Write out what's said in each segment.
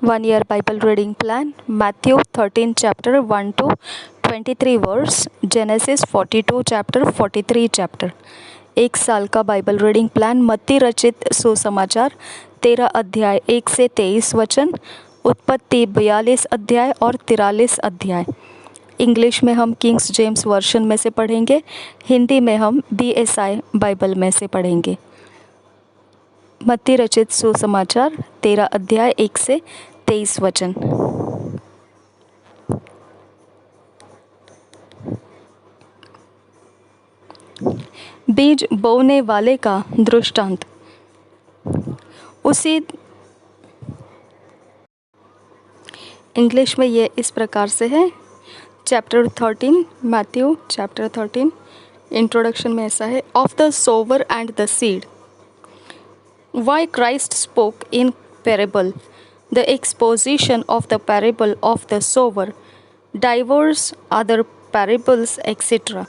1 year Bible reading plan, Matthew 13 chapter 1 to 23 verse, Genesis 42 chapter 43 chapter. 1 साल का Bible reading plan, मत्ती रचित सुसमाचार 13 अध्याय 1 से 23 वचन, उत्पत्ति 42 अध्याय और 43 अध्याय। इंग्लिश में हम किंग्स जेम्स वर्शन में से पढ़ेंगे, हिंदी में हम BSI बाइबल में से पढ़ेंगे। मत्ती रचित सुसमाचार 13 अध्याय 1 से 23 वचन। बीज बोने वाले का दृष्टांत। उसी इंग्लिश में ये इस प्रकार से है। चैप्टर 13, मैथ्यू चैप्टर 13, इंट्रोडक्शन में ऐसा है, of the sower and the seed. Why Christ spoke in parable. The exposition of the parable of the sower, diverse other parables, etc.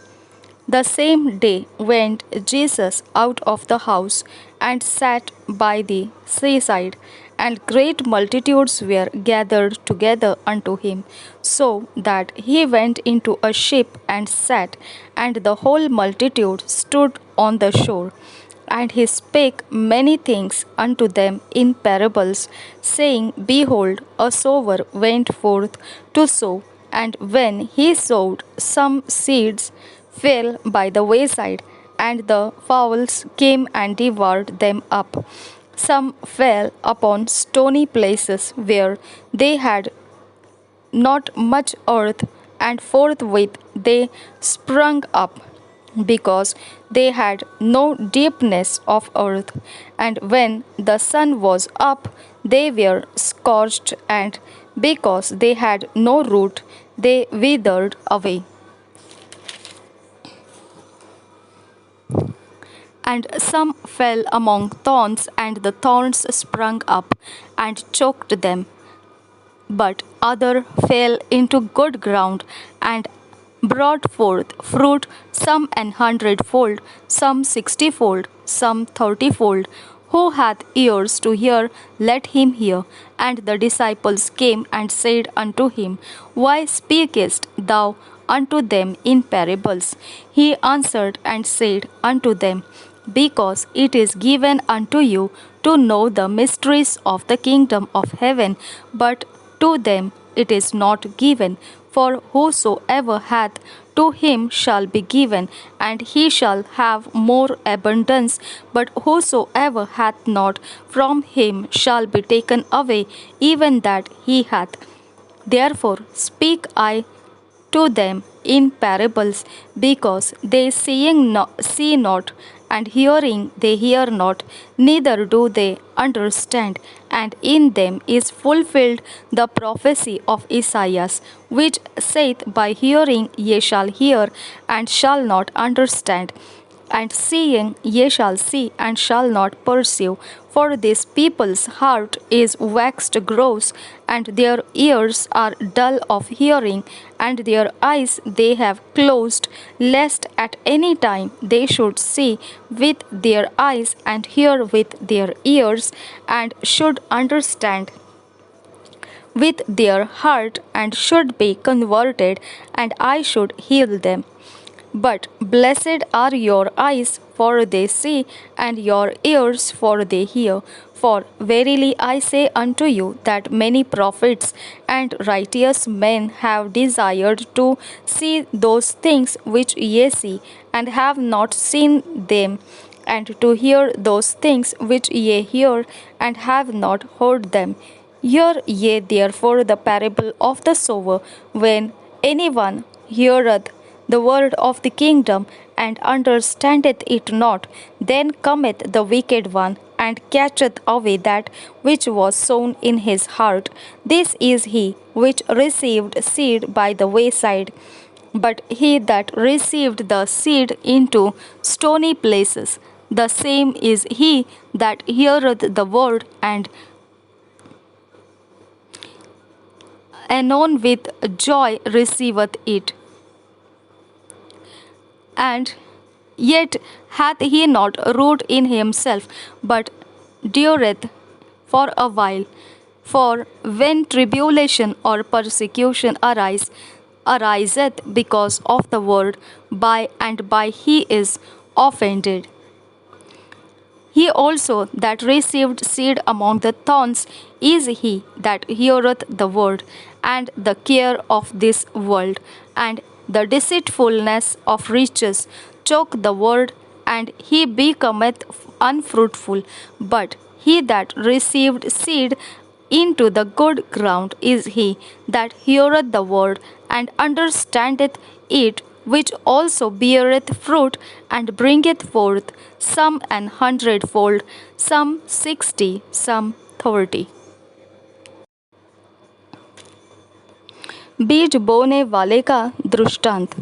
The same day went Jesus out of the house and sat by the seaside, and great multitudes were gathered together unto him, so that he went into a ship and sat, and the whole multitude stood on the shore. And he spake many things unto them in parables, saying, Behold, a sower went forth to sow, and when he sowed, some seeds fell by the wayside, and the fowls came and devoured them up. Some fell upon stony places where they had not much earth, and forthwith they sprung up, because they had no deepness of earth. And when the sun was up, they were scorched, and because they had no root, they withered away. And some fell among thorns, and the thorns sprung up and choked them. But other fell into good ground, and brought forth fruit, some 100-fold, some 60-fold, some 30-fold. Who hath ears to hear, let him hear. And the disciples came and said unto him, Why speakest thou unto them in parables? He answered and said unto them, Because it is given unto you to know the mysteries of the kingdom of heaven, but to them it is not given. For whosoever hath, to him shall be given, and he shall have more abundance. But whosoever hath not, from him shall be taken away even that he hath. Therefore speak I to them in parables, because they see not, and hearing they hear not, neither do they understand. And in them is fulfilled the prophecy of Esaias, which saith, By hearing ye shall hear, and shall not understand, and seeing ye shall see, and shall not perceive. For this people's heart is waxed gross, and their ears are dull of hearing, and their eyes they have closed, lest at any time they should see with their eyes, and hear with their ears, and should understand with their heart, and should be converted, and I should heal them. But blessed are your eyes, for they see, and your ears, for they hear. For verily I say unto you, that many prophets and righteous men have desired to see those things which ye see, and have not seen them, and to hear those things which ye hear, and have not heard them. Hear ye therefore the parable of the sower. When anyone heareth the word of the kingdom, and understandeth it not, then cometh the wicked one, and catcheth away that which was sown in his heart. This is he which received seed by the wayside. But he that received the seed into stony places, the same is he that heareth the word, and anon with joy receiveth it, and yet hath he not root in himself, but dureth for a while. For when tribulation or persecution ariseth because of the word, by and by he is offended. He also that received seed among the thorns is he that heareth the word, and the care of this world, and the deceitfulness of riches choke the word, and he becometh unfruitful. But he that received seed into the good ground is he that heareth the word, and understandeth it, which also beareth fruit, and bringeth forth some an hundredfold, some 60, some 30। बीज बोने वाले का दृष्टांत।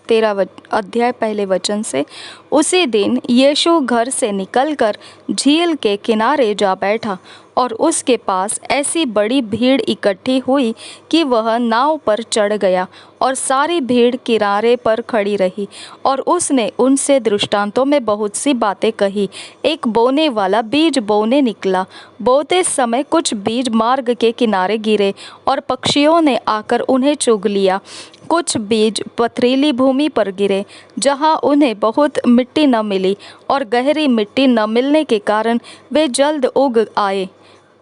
13 अध्याय पहले वचन से। उसी दिन यीशु घर से निकलकर झील के किनारे जा बैठा, और उसके पास ऐसी बड़ी भीड़ इकट्ठी हुई कि वह नाव पर चढ़ गया, और सारी भीड़ किनारे पर खड़ी रही। और उसने उनसे दृष्टांतों में बहुत सी बातें कही। एक बोने वाला बीज बोने निकला। बोते समय कुछ बीज मार्ग के किनारे गिरे, और पक्षियों ने आकर उन्हें चुग लिया। कुछ बीज पथरीली भूमि पर गिरे, जहाँ उन्हें बहुत मिट्टी न मिली, और गहरी मिट्टी न मिलने के कारण वे जल्द उग आए।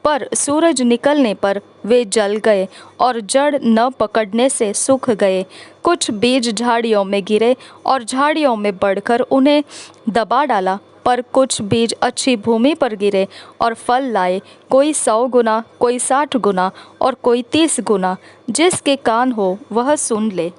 पर सूरज निकलने पर वे जल गए, और जड़ न पकड़ने से सूख गए। कुछ बीज झाड़ियों में गिरे, और झाड़ियों में बढ़कर उन्हें दबा डाला। पर कुछ बीज अच्छी भूमि पर गिरे और फल लाए, कोई 100 गुना, कोई 60 गुना, और कोई 30 गुना। जिसके कान हो वह सुन ले।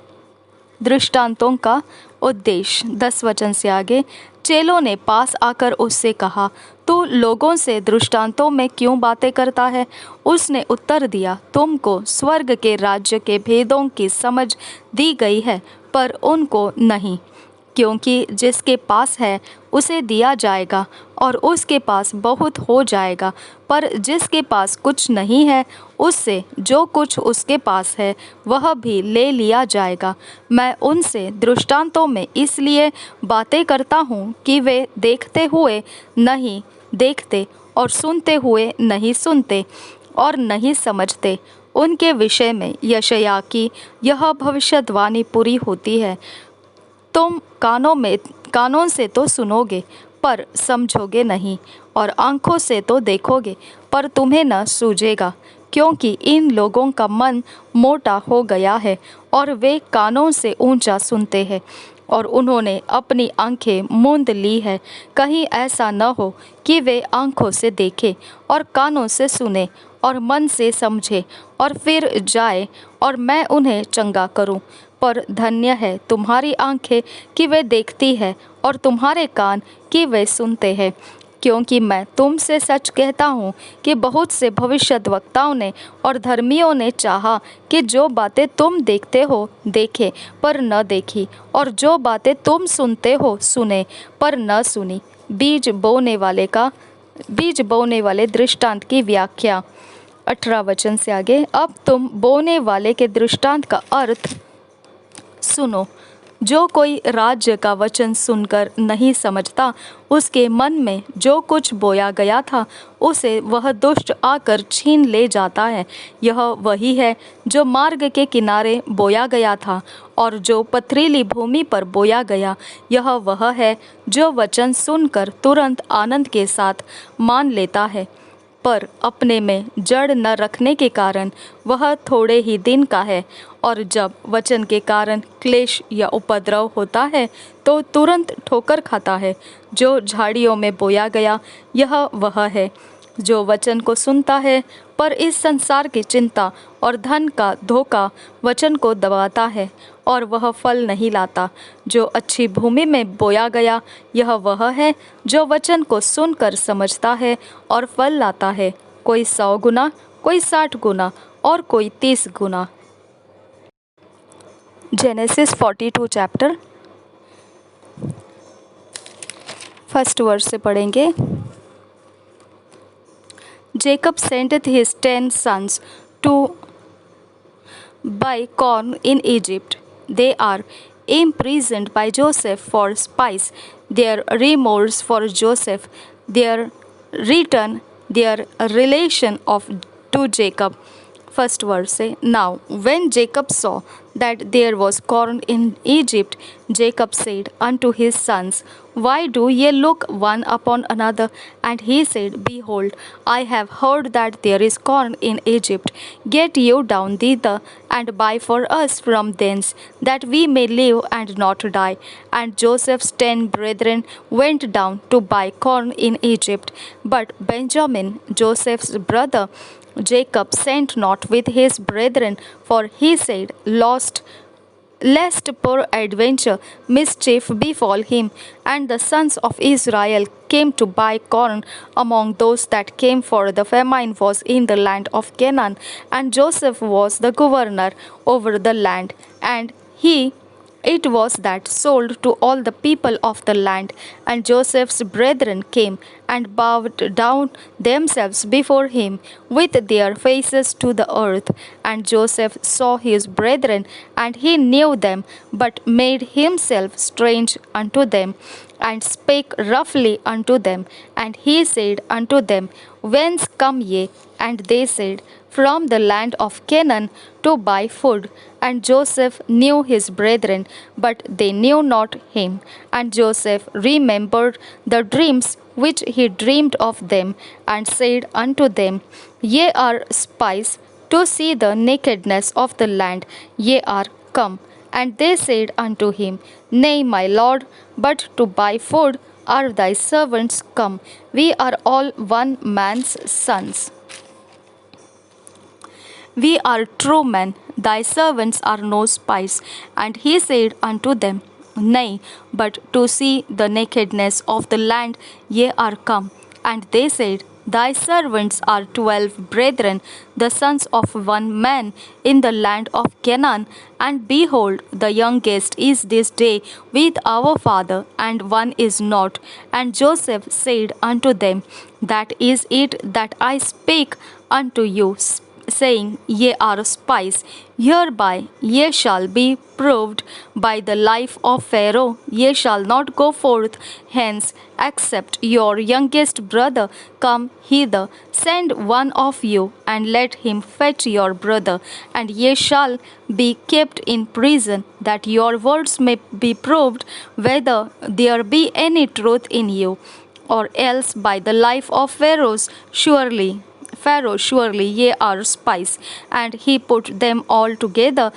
दृष्टांतों का उद्देश्य। 10 वचन से आगे। चेलों ने पास आकर उससे कहा, तू लोगों से दृष्टांतों में क्यों बातें करता है? उसने उत्तर दिया, तुमको स्वर्ग के राज्य के भेदों की समझ दी गई है, पर उनको नहीं। क्योंकि जिसके पास है उसे दिया जाएगा, और उसके पास बहुत हो जाएगा। पर जिसके पास कुछ नहीं है, उससे जो कुछ उसके पास है वह भी ले लिया जाएगा। मैं उनसे दृष्टांतों में इसलिए बातें करता हूँ कि वे देखते हुए नहीं देखते, और सुनते हुए नहीं सुनते, और नहीं समझते। उनके विषय में यशायाह की यह भविष्यवाणी पूरी होती है, तुम कानों से तो सुनोगे, पर समझोगे नहीं, और आँखों से तो देखोगे, पर तुम्हें न सूझेगा। क्योंकि इन लोगों का मन मोटा हो गया है, और वे कानों से ऊंचा सुनते हैं, और उन्होंने अपनी आँखें मूंद ली है। कहीं ऐसा न हो कि वे आँखों से देखें, और कानों से सुने, और मन से समझे, और फिर जाए, और मैं उन्हें चंगा करूं। पर धन्य है तुम्हारी आँखें कि वे देखती है, और तुम्हारे कान कि वे सुनते हैं। क्योंकि मैं तुमसे सच कहता हूँ कि बहुत से भविष्यद्वक्ताओं ने और धर्मियों ने चाहा कि जो बातें तुम देखते हो देखे, पर न देखी, और जो बातें तुम सुनते हो सुने, पर न सुनी। बीज बोने वाले दृष्टांत की व्याख्या। 18 वचन से आगे। अब तुम बोने वाले के दृष्टांत का अर्थ सुनो। जो कोई राज्य का वचन सुनकर नहीं समझता, उसके मन में जो कुछ बोया गया था उसे वह दुष्ट आकर छीन ले जाता है। यह वही है जो मार्ग के किनारे बोया गया था, और जो पथरीली भूमि पर बोया गया यह वह है जो वचन सुनकर तुरंत आनंद के साथ मान लेता है, पर अपने में जड़ न रखने के कारण वह थोड़े ही दिन का है, और जब वचन के कारण क्लेश या उपद्रव होता है तो तुरंत ठोकर खाता है। जो झाड़ियों में बोया गया यह वह है जो वचन को सुनता है, पर इस संसार की चिंता और धन का धोखा वचन को दबाता है, और वह फल नहीं लाता। जो अच्छी भूमि में बोया गया यह वह है जो वचन को सुनकर समझता है और फल लाता है, कोई 100 गुना, कोई 60 गुना, और कोई 30 गुना। जेनेसिस 42 चैप्टर 1 वर्स से पढ़ेंगे। Jacob sent his 10 sons to buy corn in Egypt. They are imprisoned by Joseph for spies. Their remorse for Joseph, their return, their relation of to Jacob. First verse say, Now when Jacob saw that there was corn in Egypt, Jacob said unto his sons, Why do ye look one upon another? And he said, Behold, I have heard that there is corn in Egypt. Get you down thither, and buy for us from thence, that we may live and not die. And Joseph's 10 brethren went down to buy corn in Egypt. But Benjamin, Joseph's brother, Jacob sent not with his brethren, for he said, Lest peradventure mischief befall him. And the sons of Israel came to buy corn among those that came, for the famine was in the land of Canaan, and Joseph was the governor over the land, and he it was that sold to all the people of the land. And Joseph's brethren came and bowed down themselves before him with their faces to the earth. And Joseph saw his brethren, and he knew them, but made himself strange unto them, and spake roughly unto them. And he said unto them, Whence come ye? And they said, From the land of Canaan, to buy food. And Joseph knew his brethren, but they knew not him. And Joseph remembered the dreams which he dreamed of them, and said unto them, Ye are spies to see the nakedness of the land. Ye are come. And they said unto him, Nay, my lord, but to buy food are thy servants come. We are all one man's sons. We are true men, thy servants are no spies. And he said unto them, Nay, but to see the nakedness of the land ye are come. And they said, Thy servants are 12 brethren, the sons of one man in the land of Canaan. And behold, the youngest is this day with our father, and one is not. And Joseph said unto them, That is it that I spake unto you, saying, Ye are spies. Hereby ye shall be proved by the life of Pharaoh. Ye shall not go forth hence, except your youngest brother come hither. Send one of you, and let him fetch your brother, and ye shall be kept in prison, that your words may be proved whether there be any truth in you, or else by the life of Pharaoh, surely ye are spies. And he put them all together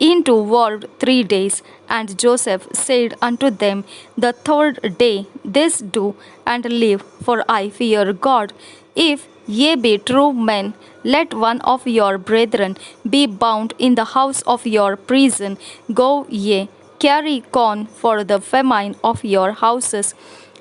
into ward 3 days. And Joseph said unto them, The third day this do, and live, for I fear God. If ye be true men, let one of your brethren be bound in the house of your prison. Go ye, carry corn for the famine of your houses,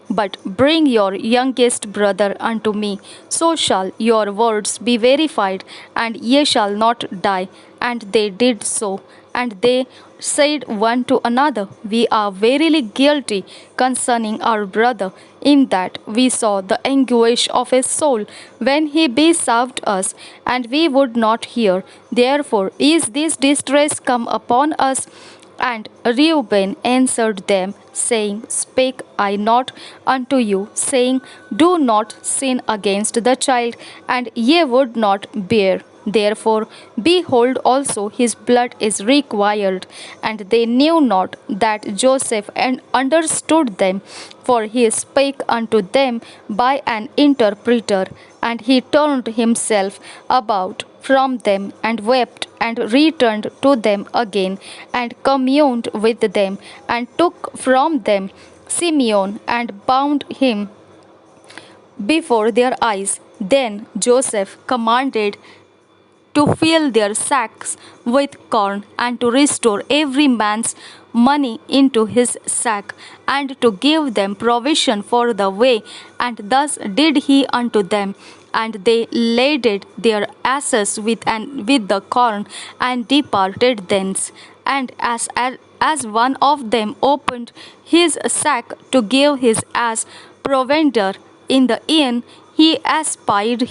but bring your youngest brother unto me. So shall your words be verified, and ye shall not die. And they did so. And they said one to another, We are verily guilty concerning our brother, in that we saw the anguish of his soul when he besought us, and we would not hear. Therefore is this distress come upon us. And Reuben answered them, saying, Spake I not unto you, saying, Do not sin against the child, and ye would not bear. Therefore, behold, also his blood is required. And they knew not that Joseph understood them, for he spake unto them by an interpreter. And he turned himself about from them, and wept, and returned to them again, and communed with them, and took from them Simeon, and bound him before their eyes. Then Joseph commanded to fill their sacks with corn, and to restore every man's money into his sack, and to give them provision for the way. And thus did he unto them. And they laded their asses with the corn, and departed thence. And as one of them opened his sack to give his ass provender in the inn, he espied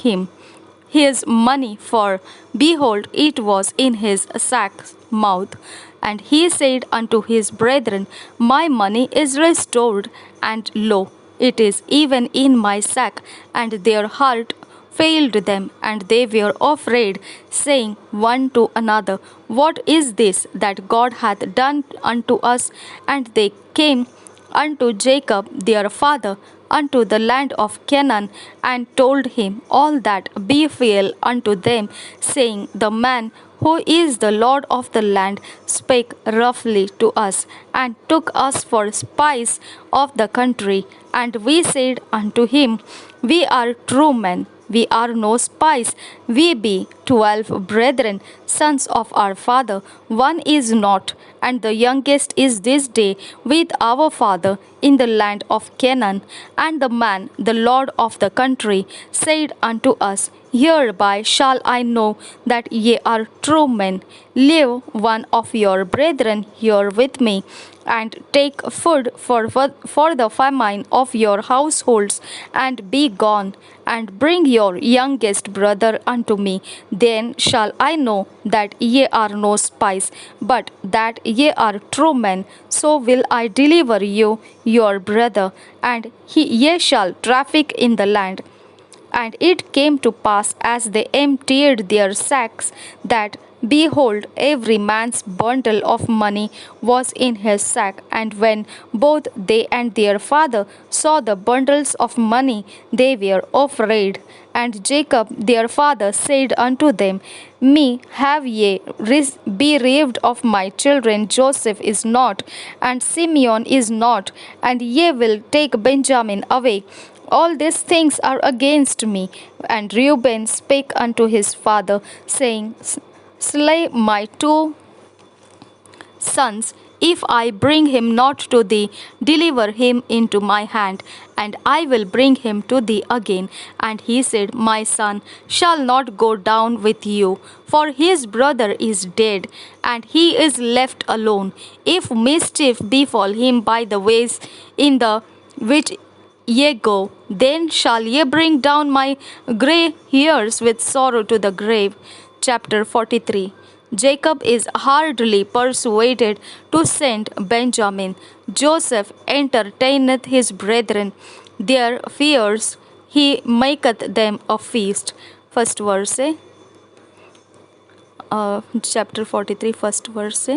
his money, for behold, it was in his sack's mouth. And he said unto his brethren, My money is restored, and lo, it is even in my sack. And their heart failed them, and they were afraid, saying one to another, What is this that God hath done unto us? And they came unto Jacob their father unto the land of Canaan, and told him all that befell unto them, saying, The man who is the Lord of the land spake roughly to us, and took us for spies of the country. And we said unto him, We are true men, we are no spies. We be 12 brethren, sons of our father. One is not, and the youngest is this day with our father in the land of Canaan. And the man, the Lord of the country, said unto us, Hereby shall I know that ye are true men. Leave one of your brethren here with me, and take food for the famine of your households, and be gone, and bring your youngest brother unto me. Then shall I know that ye are no spies, but that ye are true men. So will I deliver you your brother, and ye shall traffic in the land. And it came to pass, as they emptied their sacks, that, behold, every man's bundle of money was in his sack. And when both they and their father saw the bundles of money, they were afraid. And Jacob their father said unto them, Me have ye bereaved of my children? Joseph is not, and Simeon is not, and ye will take Benjamin away. All these things are against me. And Reuben spake unto his father, saying, Slay my two sons, if I bring him not to thee, deliver him into my hand, and I will bring him to thee again. And he said, My son shall not go down with you, for his brother is dead, and he is left alone. If mischief befall him by the ways in the which ye go, then shall ye bring down my grey hairs with sorrow to the grave. Chapter 43. Jacob is hardly persuaded to send Benjamin. Joseph entertaineth his brethren. Their fears he maketh them a feast. First verse. Chapter 43, first verse.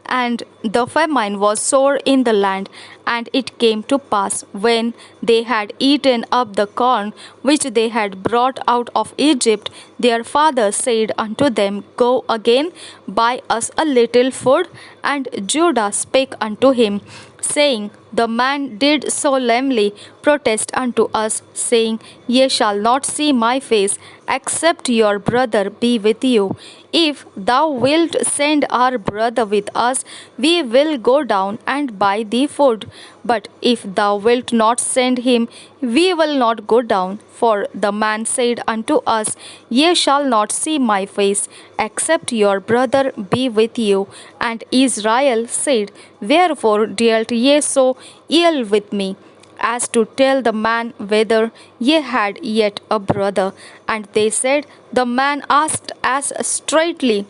And the famine was sore in the land. And it came to pass, when they had eaten up the corn which they had brought out of Egypt, their father said unto them, Go again, buy us a little food. And Judah spake unto him, saying, The man did solemnly protest unto us, saying, Ye shall not see my face, except your brother be with you. If thou wilt send our brother with us, we will go down and buy thee food. But if thou wilt not send him, we will not go down. For the man said unto us, Ye shall not see my face, except your brother be with you. And Israel said, Wherefore dealt ye so ill with me, as to tell the man whether ye had yet a brother? And they said, The man asked us straightly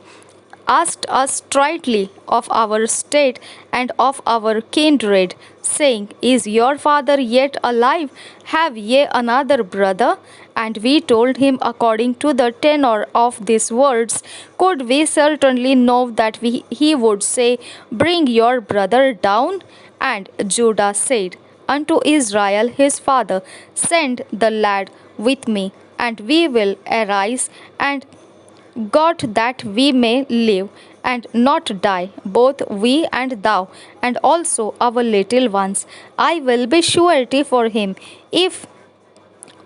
of our state and of our kindred, saying, Is your father yet alive? Have ye another brother? And we told him according to the tenor of these words, could we certainly know that he would say, Bring your brother down? And Judah said unto Israel his father, Send the lad with me, and we will arise and God, that we may live and not die, both we and thou, and also our little ones. I will be surety for him. If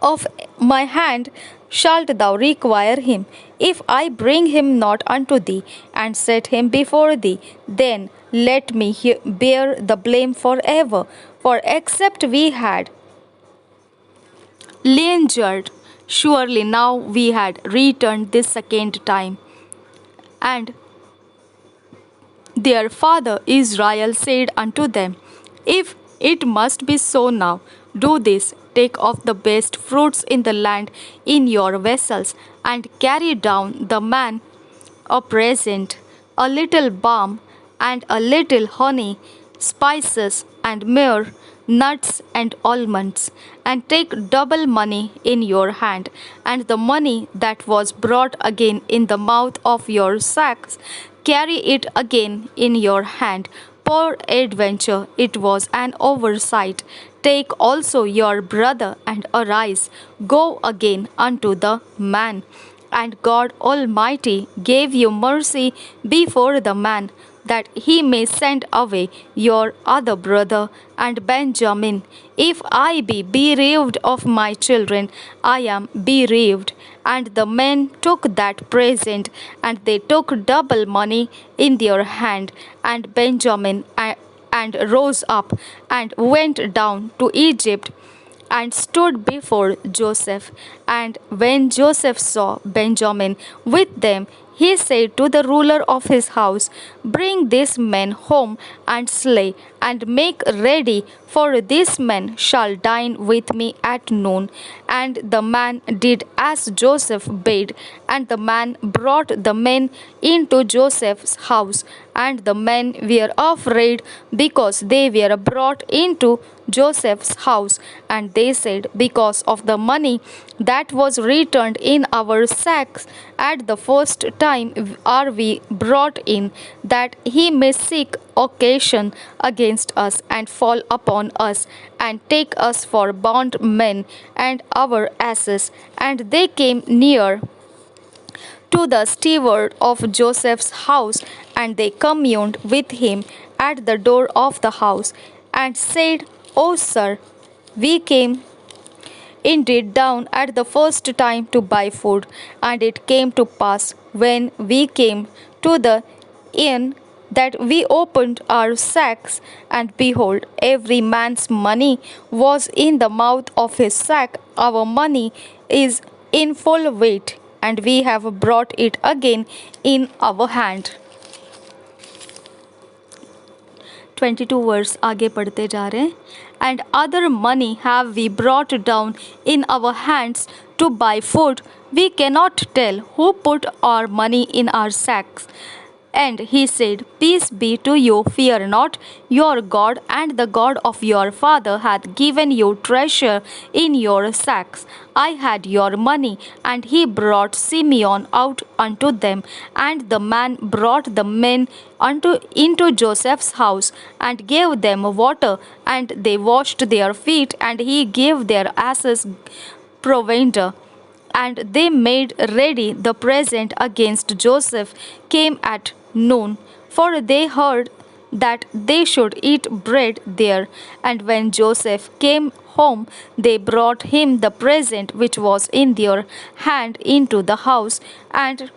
of my hand shalt thou require him, if I bring him not unto thee, and set him before thee, then let me bear the blame forever. For except we had lingered, surely now we had returned this second time. And their father Israel said unto them, If it must be so now, do this, take of the best fruits in the land in your vessels, and carry down the man a present, a little balm, and a little honey, spices, and myrrh, nuts, and almonds, and take double money in your hand, and the money that was brought again in the mouth of your sacks, carry it again in your hand. Peradventure it was an oversight. Take also your brother and arise, go again unto the man. And God Almighty gave you mercy before the man, that he may send away your other brother and Benjamin. If I be bereaved of my children, I am bereaved. And the men took that present, and they took double money in their hand. And Benjamin and rose up and went down to Egypt and stood before Joseph. And when Joseph saw Benjamin with them, he said to the ruler of his house, bring these men home and slay, and make ready, for these men shall dine with me at noon. And the man did as Joseph bade, and the man brought the men into Joseph's house. And the men were afraid, because they were brought into Joseph's house. And they said, because of the money that was returned in our sacks at the first time are we brought in, that he may seek occasion against us, and fall upon us, and take us for bondmen and our asses. And they came near to the steward of Joseph's house, and they communed with him at the door of the house, and said, O sir, we came indeed down at the first time to buy food. And it came to pass, when we came to the inn, that we opened our sacks, and behold, every man's money was in the mouth of his sack. Our money is in full weight, and we have brought it again in our hand. 22 verse आगे पढ़ते जा रहे हैं. And other money have we brought down in our hands to buy food. We cannot tell who put our money in our sacks. And he said, peace be to you, fear not. Your God and the God of your father hath given you treasure in your sacks. I had your money. And he brought Simeon out unto them. And the man brought the men into Joseph's house, and gave them water, and they washed their feet, and he gave their asses provender. And they made ready the present against Joseph came at noon, for they heard that they should eat bread there. And when Joseph came home, they brought him the present which was in their hand into the house, and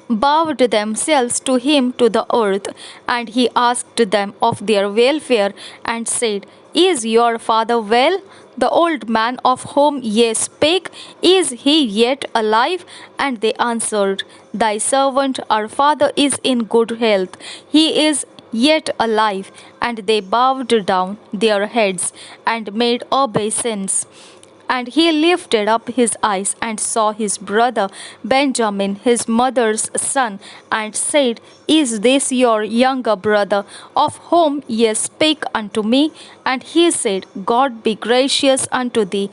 bowed themselves to him to the earth. And he asked them of their welfare, and said, Is your father well? The old man of whom ye spake, is he yet alive? And they answered, Thy servant our father is in good health. He is yet alive. And they bowed down their heads, and made obeisance. And he lifted up his eyes, and saw his brother Benjamin, his mother's son, and said, Is this your younger brother, of whom ye spake unto me? And he said, God be gracious unto thee,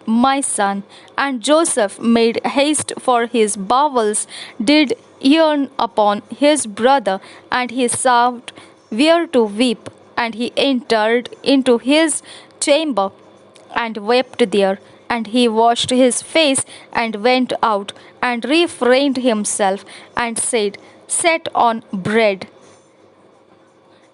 my son. And Joseph made haste, for his bowels did yearn upon his brother, and he sought where to weep. And he entered into his chamber, and wept there. And he washed his face, and went out, and refrained himself, and said, Set on bread.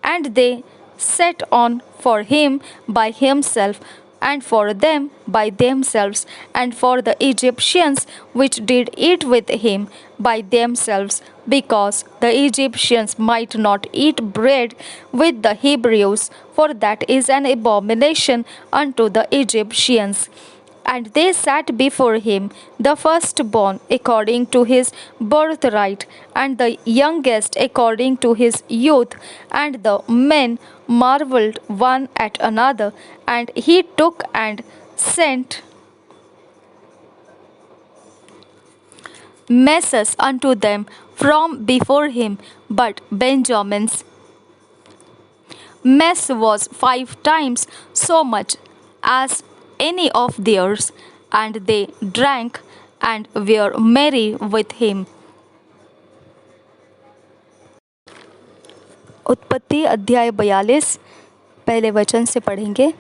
And they set on for him by himself, and for them by themselves, and for the Egyptians which did eat with him by themselves, because the Egyptians might not eat bread with the Hebrews, for that is an abomination unto the Egyptians. And they sat before him, the firstborn according to his birthright, and the youngest according to his youth. And the men marveled one at another. And he took and sent messes unto them from before him. But mess was 5 times so much as any of theirs, and they drank and were merry with him. उत्पत्ति अध्याय 42 पहले वचन से पढ़ेंगे।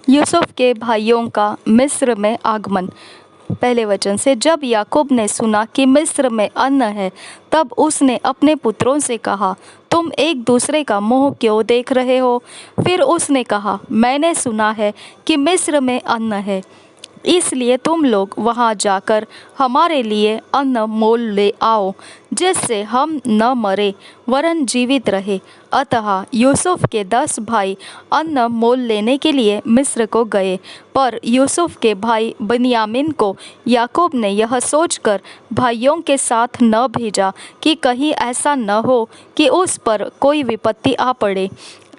यूसुफ के भाइयों का मिस्र में आगमन। पहले वचन से, जब याकूब ने सुना कि मिस्र में अन्न है, तब उसने अपने पुत्रों से कहा, तुम एक दूसरे का मुंह क्यों देख रहे हो? फिर उसने कहा, मैंने सुना है कि मिस्र में अन्न है, इसलिए तुम लोग वहां जाकर हमारे लिए अन्न मोल ले आओ, जिससे हम न मरे वरन जीवित रहे। अतः यूसुफ के 10 भाई अन्न मोल लेने के लिए मिस्र को गए। पर यूसुफ के भाई बनियामिन को याकूब ने यह सोचकर भाइयों के साथ न भेजा कि कहीं ऐसा न हो कि उस पर कोई विपत्ति आ पड़े।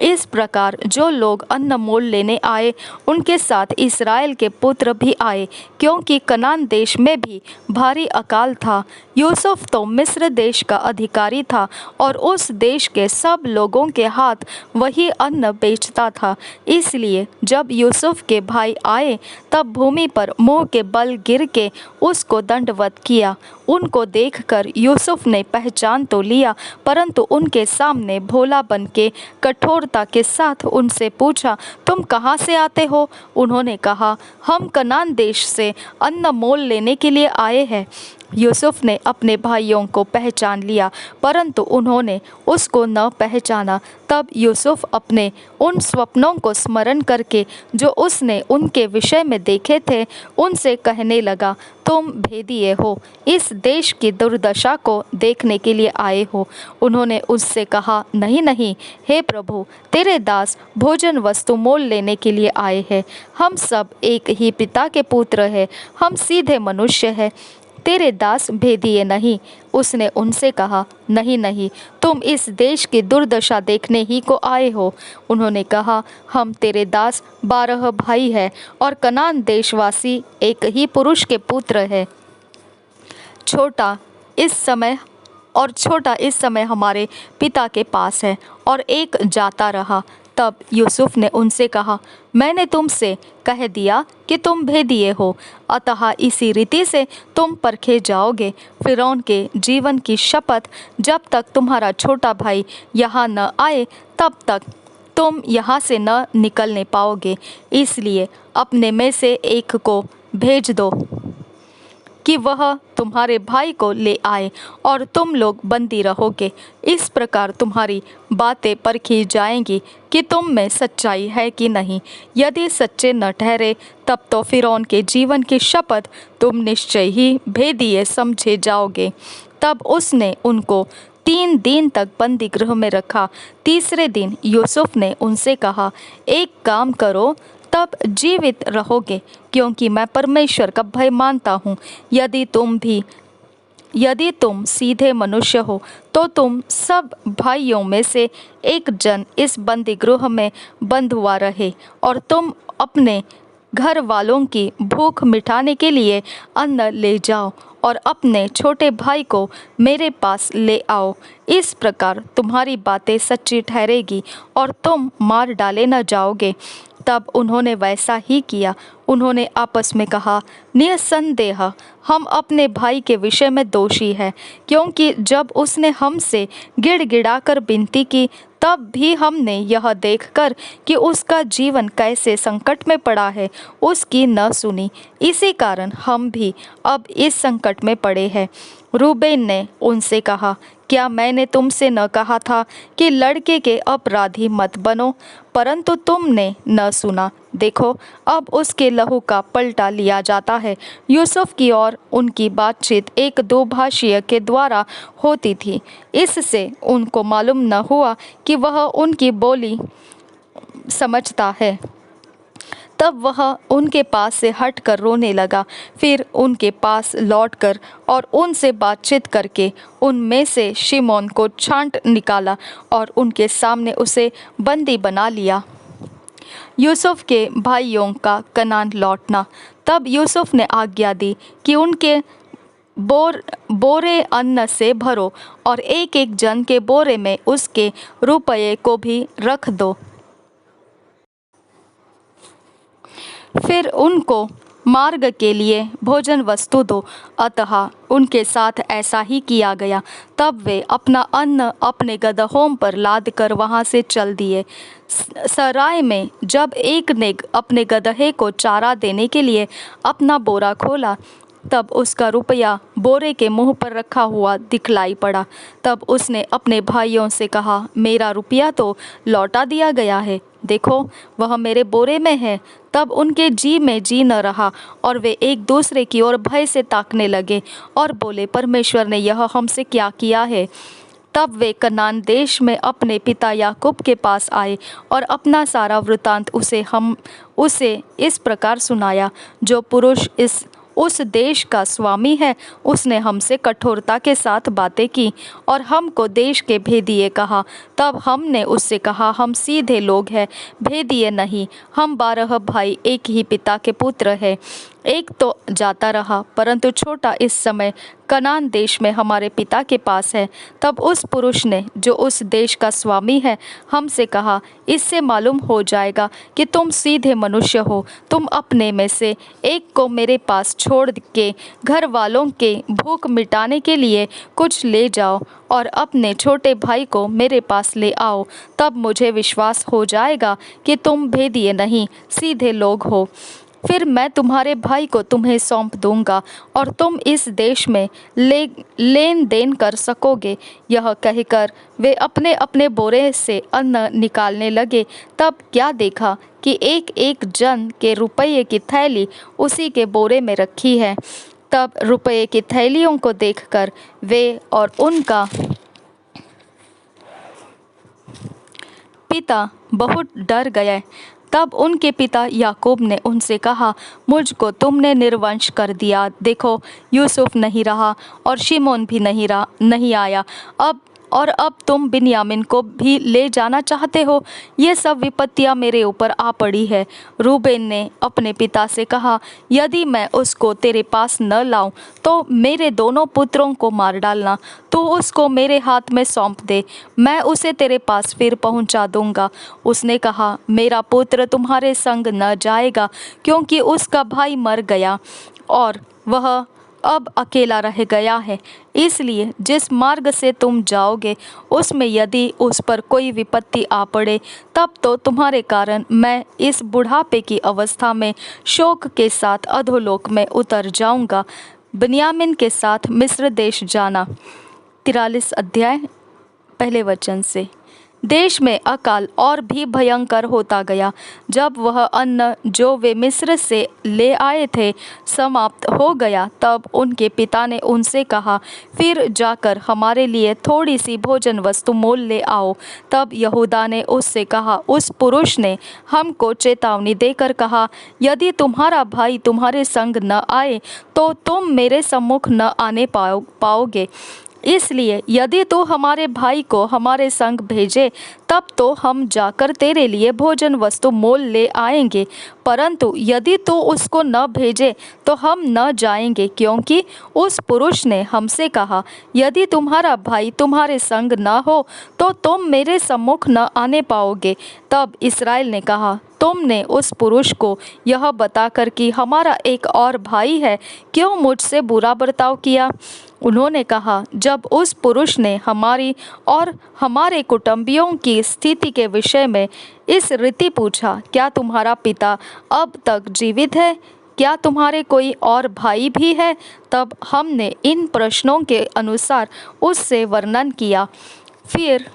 इस प्रकार जो लोग अन्न मोल लेने आए, उनके साथ इस्राएल के पुत्र भी आए, क्योंकि कनान देश में भी भारी अकाल था। यूसुफ तो मिस्र देश का अधिकारी था और उस देश के सब लोगों के हाथ वही अन्न बेचता था। इसलिए जब यूसुफ के भाई आए, तब भूमि पर मुंह के बल गिर के उसको दंडवत किया। उनको देखकर यूसुफ ने पहचान तो लिया, परंतु उनके सामने भोला बन के कठोरता के साथ उनसे पूछा, तुम कहाँ से आते हो? उन्होंने कहा, हम कनान देश से अन्न मोल लेने के लिए आए हैं। यूसुफ ने अपने भाइयों को पहचान लिया, परंतु उन्होंने उसको न पहचाना। तब यूसुफ अपने उन स्वप्नों को स्मरण करके जो उसने उनके विषय में देखे थे, उनसे कहने लगा, तुम भेदिए हो, इस देश की दुर्दशा को देखने के लिए आए हो। उन्होंने उससे कहा, नहीं नहीं, हे प्रभु, तेरे दास भोजन वस्तु मोल लेने के लिए आए हैं। हम सब एक ही पिता के पुत्र हैं, हम सीधे मनुष्य हैं, तेरे दास भेदिए नहीं। उसने उनसे कहा, नहीं नहीं, तुम इस देश की दुर्दशा देखने ही को आए हो। उन्होंने कहा, हम तेरे दास 12 भाई हैं और कनान देशवासी एक ही पुरुष के पुत्र हैं। छोटा इस समय हमारे पिता के पास है और एक जाता रहा। तब यूसुफ ने उनसे कहा, मैंने तुमसे कह दिया कि तुम भेदिए हो, अतः इसी रीति से तुम परखे जाओगे। फिरौन के जीवन की शपथ, जब तक तुम्हारा छोटा भाई यहाँ न आए, तब तक तुम यहाँ से न निकलने पाओगे। इसलिए अपने में से एक को भेज दो कि वह तुम्हारे भाई को ले आए और तुम लोग बंदी रहोगे। इस प्रकार तुम्हारी बातें परखी जाएंगी कि तुम में सच्चाई है कि नहीं। यदि सच्चे न ठहरे, तब तो फिरौन के जीवन की शपथ तुम निश्चय ही भेदिए समझे जाओगे। तब उसने उनको 3 दिन तक बंदी गृह में रखा। तीसरे दिन यूसुफ ने उनसे कहा, एक काम करो, तब जीवित रहोगे, क्योंकि मैं परमेश्वर का भय मानता हूँ। यदि तुम सीधे मनुष्य हो, तो तुम सब भाइयों में से एक जन इस बंदी गृह में बंद हुआ रहे, और तुम अपने घर वालों की भूख मिटाने के लिए अन्न ले जाओ और अपने छोटे भाई को मेरे पास ले आओ। इस प्रकार तुम्हारी बातें सच्ची ठहरेगी और तुम मार डाले न जाओगे। तब उन्होंने वैसा ही किया। उन्होंने आपस में कहा, निस्संदेह हम अपने भाई के विषय में दोषी हैं, क्योंकि जब उसने हमसे गिड़गिड़ाकर विनती की, तब भी हमने यह देखकर कि उसका जीवन कैसे संकट में पड़ा है, उसकी न सुनी। इसी कारण हम भी अब इस संकट में पड़े हैं। रूबेन ने उनसे कहा, क्या मैंने तुमसे न कहा था कि लड़के के अपराधी मत बनो? परंतु तुमने न सुना। देखो, अब उसके लहू का पलटा लिया जाता है। यूसुफ की और उनकी बातचीत एक दोभाषीय के द्वारा होती थी। इससे उनको मालूम न हुआ कि वह उनकी बोली समझता है। तब वह उनके पास से हटकर रोने लगा। फिर उनके पास लौटकर और उनसे बातचीत करके उनमें से शिमोन को छांट निकाला और उनके सामने उसे बंदी बना लिया। यूसुफ के भाइयों का कनान लौटना। तब यूसुफ ने आज्ञा दी कि उनके बोरे अन्न से भरो और एक एक जन के बोरे में उसके रुपये को भी रख दो। फिर उनको मार्ग के लिए भोजन वस्तु दो। अतः उनके साथ ऐसा ही किया गया। तब वे अपना अन्न अपने गदहों पर लाद कर वहाँ से चल दिए। सराय में जब एक ने अपने गदहे को चारा देने के लिए अपना बोरा खोला, तब उसका रुपया बोरे के मुंह पर रखा हुआ दिखलाई पड़ा। तब उसने अपने भाइयों से कहा, मेरा रुपया तो लौटा दिया गया है, देखो वह मेरे बोरे में है। तब उनके जी में जी न रहा और वे एक दूसरे की ओर भय से ताकने लगे और बोले, परमेश्वर ने यह हमसे क्या किया है। तब वे कनान देश में अपने पिता याकूब के पास आए और अपना सारा वृतांत उसे इस प्रकार सुनाया। जो पुरुष उस देश का स्वामी है, उसने हमसे कठोरता के साथ बातें की और हमको देश के भेदिए कहा। तब हमने उससे कहा, हम सीधे लोग हैं, भेदिए नहीं। हम 12 भाई एक ही पिता के पुत्र हैं। एक तो जाता रहा, परंतु छोटा इस समय कनान देश में हमारे पिता के पास है। तब उस पुरुष ने, जो उस देश का स्वामी है, हमसे कहा, इससे मालूम हो जाएगा कि तुम सीधे मनुष्य हो। तुम अपने में से एक को मेरे पास छोड़ के घर वालों के भूख मिटाने के लिए कुछ ले जाओ और अपने छोटे भाई को मेरे पास ले आओ। तब मुझे विश्वास हो जाएगा कि तुम भेदिए नहीं, सीधे लोग हो। फिर मैं तुम्हारे भाई को तुम्हें सौंप दूंगा और तुम इस देश में लेन देन कर सकोगे। यह कहकर वे अपने अपने बोरे से अन्न निकालने लगे। तब क्या देखा कि एक एक जन के रुपये की थैली उसी के बोरे में रखी है। तब रुपये की थैलियों को देखकर वे और उनका पिता बहुत डर गए। तब उनके पिता याकूब ने उनसे कहा, मुझको तुमने निर्वंश कर दिया। देखो, यूसुफ नहीं रहा और शिमोन भी नहीं आया। अब तुम बिन्यामीन को भी ले जाना चाहते हो। ये सब विपत्तियां मेरे ऊपर आ पड़ी है। रूबेन ने अपने पिता से कहा, यदि मैं उसको तेरे पास न लाऊं तो मेरे दोनों पुत्रों को मार डालना। तू उसको मेरे हाथ में सौंप दे, मैं उसे तेरे पास फिर पहुंचा दूंगा। उसने कहा, मेरा पुत्र तुम्हारे संग न जाएगा, क्योंकि उसका भाई मर गया और वह अब अकेला रह गया है। इसलिए जिस मार्ग से तुम जाओगे, उसमें यदि उस पर कोई विपत्ति आ पड़े, तब तो तुम्हारे कारण मैं इस बुढ़ापे की अवस्था में शोक के साथ अधोलोक में उतर जाऊंगा। बिन्यामीन के साथ मिस्र देश जाना। 43 अध्याय पहले वचन से। देश में अकाल और भी भयंकर होता गया। जब वह अन्न जो वे मिस्र से ले आए थे समाप्त हो गया, तब उनके पिता ने उनसे कहा, फिर जाकर हमारे लिए थोड़ी सी भोजन वस्तु मोल ले आओ। तब यहूदा ने उससे कहा, उस पुरुष ने हमको चेतावनी देकर कहा, यदि तुम्हारा भाई तुम्हारे संग न आए तो तुम मेरे सम्मुख न आने पाओगे। इसलिए यदि तू हमारे भाई को हमारे संग भेजे, तब तो हम जाकर तेरे लिए भोजन वस्तु मोल ले आएंगे। परंतु यदि तू उसको न भेजे तो हम न जाएंगे, क्योंकि उस पुरुष ने हमसे कहा, यदि तुम्हारा भाई तुम्हारे संग न हो तो तुम मेरे सम्मुख न आने पाओगे। तब इस्राएल ने कहा, तुमने उस पुरुष को यह बताकर कि हमारा एक और भाई है, क्यों मुझसे बुरा बर्ताव किया? उन्होंने कहा, जब उस पुरुष ने हमारी और हमारे कुटुंबियों की स्थिति के विषय में इस रीति पूछा, क्या तुम्हारा पिता अब तक जीवित है? क्या तुम्हारे कोई और भाई भी है? तब हमने इन प्रश्नों के अनुसार उससे वर्णन किया। फिर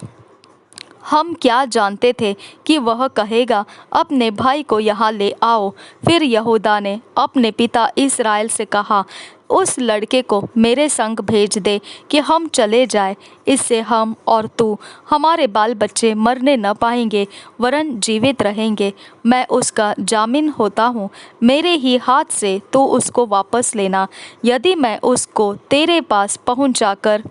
हम क्या जानते थे कि वह कहेगा, अपने भाई को यहाँ ले आओ। फिर यहूदा ने अपने पिता इस्राएल से कहा, उस लड़के को मेरे संग भेज दे कि हम चले जाएं। इससे हम और तू, हमारे बाल बच्चे मरने न पाएंगे, वरन जीवित रहेंगे। मैं उसका जामीन होता हूँ। मेरे ही हाथ से तू उसको वापस लेना। यदि मैं उसको तेरे पास पहुँचाकर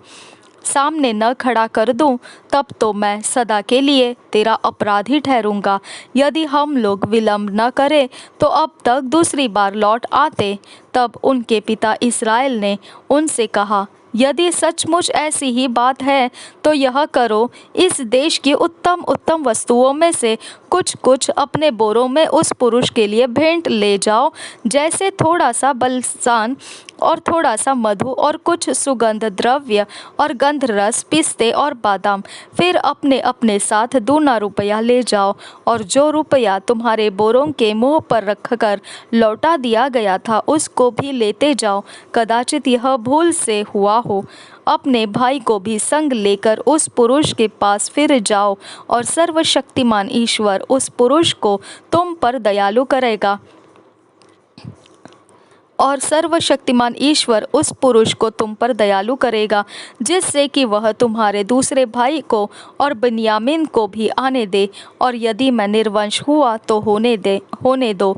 सामने न खड़ा कर दूं, तब तो मैं सदा के लिए तेरा अपराधी ठहरूंगा। यदि हम लोग विलंब न करें तो अब तक दूसरी बार लौट आते। तब उनके पिता इस्राएल ने उनसे कहा, यदि सचमुच ऐसी ही बात है तो यह करो, इस देश की उत्तम उत्तम वस्तुओं में से कुछ कुछ अपने बोरों में उस पुरुष के लिए भेंट ले जाओ, जैसे थोड़ा सा बलसान और थोड़ा सा मधु और कुछ सुगंध द्रव्य और गंध रस, पिस्ते और बादाम। फिर अपने अपने साथ दूना रुपया ले जाओ, और जो रुपया तुम्हारे बोरों के मुंह पर रखकर लौटा दिया गया था उसको भी लेते जाओ। कदाचित यह भूल से हुआ हो। अपने भाई को भी संग लेकर उस पुरुष के पास फिर जाओ, और सर्वशक्तिमान ईश्वर उस पुरुष को तुम पर दयालु करेगा। और सर्वशक्तिमान ईश्वर उस पुरुष को तुम पर दयालु करेगा, जिससे कि वह तुम्हारे दूसरे भाई को और बिन्यामीन को भी आने दे, और यदि मैं निर्वंश हुआ तो होने दो।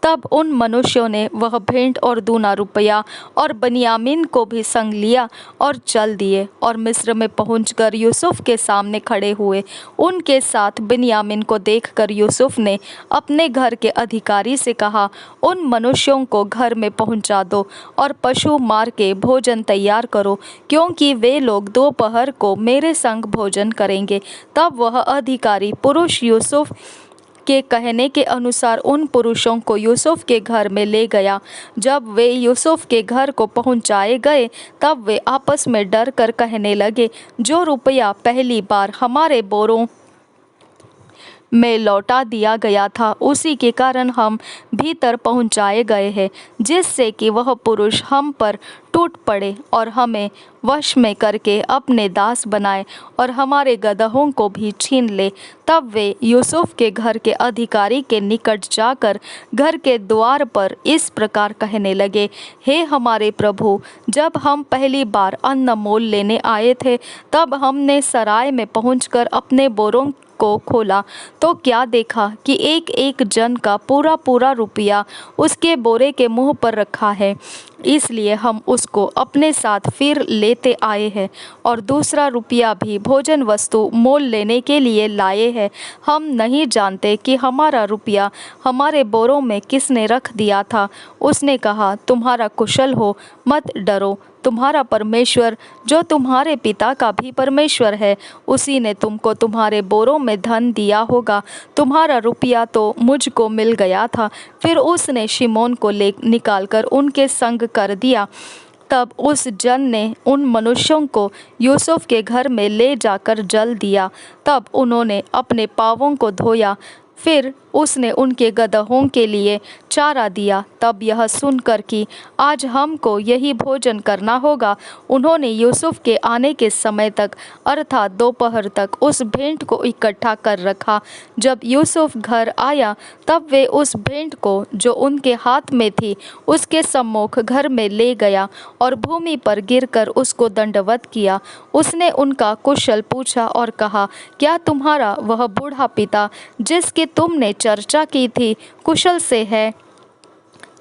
तब उन मनुष्यों ने वह भेंट और दूना रुपया और बिन्यामीन को भी संग लिया और चल दिए, और मिस्र में पहुंचकर यूसुफ के सामने खड़े हुए। उनके साथ बिन्यामीन को देखकर यूसुफ ने अपने घर के अधिकारी से कहा, उन मनुष्यों को घर में पहुंचा दो और पशु मार के भोजन तैयार करो, क्योंकि वे लोग दोपहर को मेरे संग भोजन करेंगे। तब वह अधिकारी पुरुष यूसुफ के कहने के अनुसार उन पुरुषों को यूसुफ के घर में ले गया। जब वे यूसुफ के घर को पहुंचाए गए, तब वे आपस में डर कर कहने लगे, जो रुपया पहली बार हमारे बोरों में लौटा दिया गया था उसी के कारण हम भीतर पहुंचाए गए हैं, जिससे कि वह पुरुष हम पर टूट पड़े और हमें वश में करके अपने दास बनाए और हमारे गदहों को भी छीन ले। तब वे यूसुफ के घर के अधिकारी के निकट जाकर घर के द्वार पर इस प्रकार कहने लगे, हे हमारे प्रभु, जब हम पहली बार अन्न मोल लेने आए थे, तब हमने सराय में पहुंचकर अपने बोरों को खोला तो क्या देखा कि एक एक जन का पूरा पूरा रुपया उसके बोरे के मुंह पर रखा है। इसलिए हम उसको अपने साथ फिर लेते आए हैं और दूसरा रुपया भी भोजन वस्तु मोल लेने के लिए लाए हैं। हम नहीं जानते कि हमारा रुपया हमारे बोरों में किसने रख दिया था। उसने कहा, तुम्हारा कुशल हो, मत डरो। तुम्हारा परमेश्वर, जो तुम्हारे पिता का भी परमेश्वर है, उसी ने तुमको तुम्हारे बोरों में धन दिया होगा। तुम्हारा रुपया तो मुझको मिल गया था। फिर उसने शिमोन को निकालकर उनके संग कर दिया। तब उस जन ने उन मनुष्यों को यूसुफ के घर में ले जाकर जल दिया। तब उन्होंने अपने पाँवों को धोया। फिर उसने उनके गदहों के लिए चारा दिया। तब यह सुनकर कि आज हमको यही भोजन करना होगा, उन्होंने यूसुफ के आने के समय तक अर्थात दोपहर तक उस भेंट को इकट्ठा कर रखा। जब यूसुफ घर आया, तब वे उस भेंट को जो उनके हाथ में थी उसके सम्मुख घर में ले गया और भूमि पर गिरकर उसको दंडवत किया। उसने उनका कुशल पूछा और कहा, क्या तुम्हारा वह बूढ़ा पिता जिसकी तुमने चर्चा की थी कुशल से है?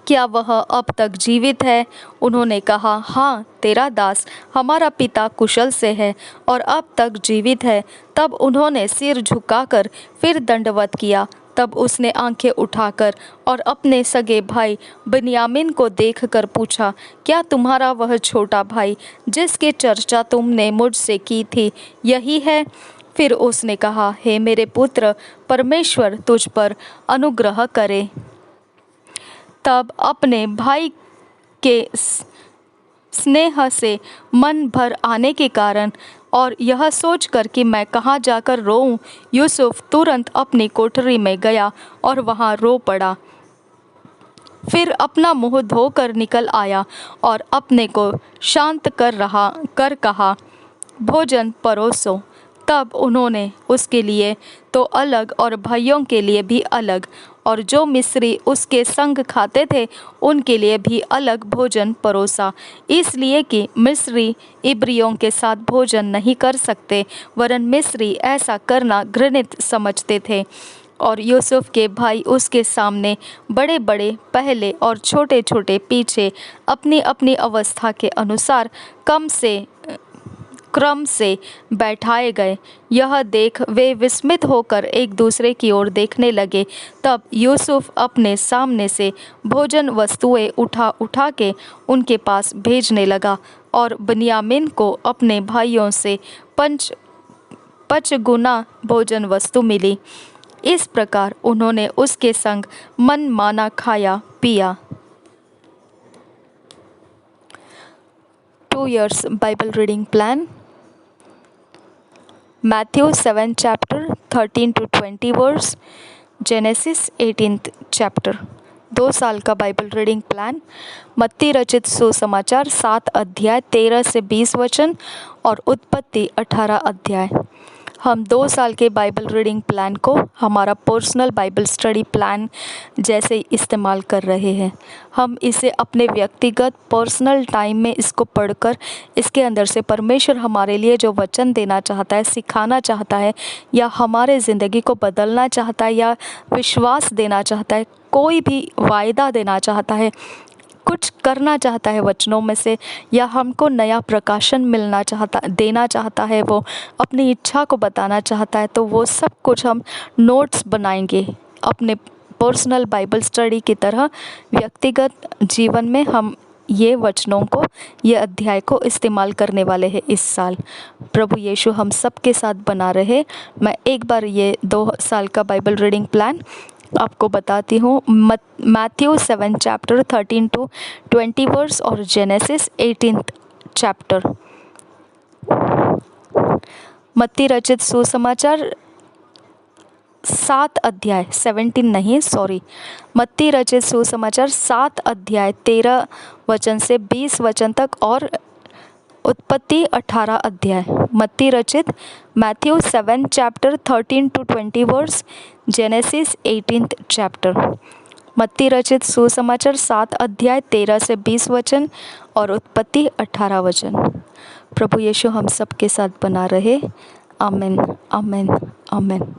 क्या वह अब तक जीवित है? उन्होंने कहा, हाँ, तेरा दास हमारा पिता कुशल से है और अब तक जीवित है। तब उन्होंने सिर झुकाकर फिर दंडवत किया। तब उसने आंखें उठाकर और अपने सगे भाई बिन्यामीन को देखकर पूछा, क्या तुम्हारा वह छोटा भाई जिसकी चर्चा तुमने मुझसे की थी यही है? फिर उसने कहा, हे मेरे पुत्र, परमेश्वर तुझ पर अनुग्रह करे। तब अपने भाई के स्नेह से मन भर आने के कारण और यह सोचकर कि मैं कहाँ जाकर रोऊं, यूसुफ तुरंत अपनी कोठरी में गया और वहाँ रो पड़ा। फिर अपना मुंह धोकर निकल आया और अपने को शांत कर कहा, भोजन परोसो। तब उन्होंने उसके लिए तो अलग और भाइयों के लिए भी अलग और जो मिस्री उसके संग खाते थे उनके लिए भी अलग भोजन परोसा, इसलिए कि मिस्री इब्रियों के साथ भोजन नहीं कर सकते, वरन मिस्री ऐसा करना घृणित समझते थे। और यूसुफ के भाई उसके सामने बड़े बड़े पहले और छोटे छोटे पीछे अपनी अपनी अवस्था के अनुसार क्रम से बैठाए गए। यह देख वे विस्मित होकर एक दूसरे की ओर देखने लगे। तब यूसुफ अपने सामने से भोजन वस्तुएं उठा उठा के उनके पास भेजने लगा और बिन्यामीन को अपने भाइयों से पचगुना भोजन वस्तु मिली। इस प्रकार उन्होंने उसके संग मन माना खाया पिया। 2 years Bible reading plan. Matthew 7 chapter 13 to 20 verse. Genesis 18th chapter. 2 साल का बाइबल रीडिंग प्लान। मत्ती रचित सुसमाचार 7 अध्याय 13 से 20 वचन और उत्पत्ति 18 अध्याय। हम 2 साल के बाइबल रीडिंग प्लान को हमारा पर्सनल बाइबल स्टडी प्लान जैसे इस्तेमाल कर रहे हैं। हम इसे अपने व्यक्तिगत पर्सनल टाइम में इसको पढ़कर इसके अंदर से परमेश्वर हमारे लिए जो वचन देना चाहता है, सिखाना चाहता है या हमारे ज़िंदगी को बदलना चाहता है या विश्वास देना चाहता है, कोई भी वायदा देना चाहता है, कुछ करना चाहता है वचनों में से, या हमको नया प्रकाशन देना चाहता है, वो अपनी इच्छा को बताना चाहता है, तो वो सब कुछ हम नोट्स बनाएंगे अपने पर्सनल बाइबल स्टडी की तरह। व्यक्तिगत जीवन में हम ये वचनों को, ये अध्याय को इस्तेमाल करने वाले हैं इस साल। प्रभु यीशु हम सब के साथ बना रहे। मैं एक बार ये 2 साल का बाइबल रीडिंग प्लान आपको बताती हूँ। मैथ्यू 7 चैप्टर 13 to 20 वर्स और जेनेसिस 18th चैप्टर। मत्ती रचित सुसमाचार 7 अध्याय 17 नहीं, सॉरी, मत्ती रचित सुसमाचार 7 अध्याय 13 वचन से 20 वचन तक और उत्पत्ति 18 अध्याय। मत्ती रचित Matthew 7 chapter 13 to 20 verse, Genesis 18th chapter. मत्ती रचित सुसमाचार 7 अध्याय 13 से 20 वचन और उत्पत्ति 18 वचन। प्रभु यीशु हम सब के साथ बना रहे। आमीन, आमीन, आमीन।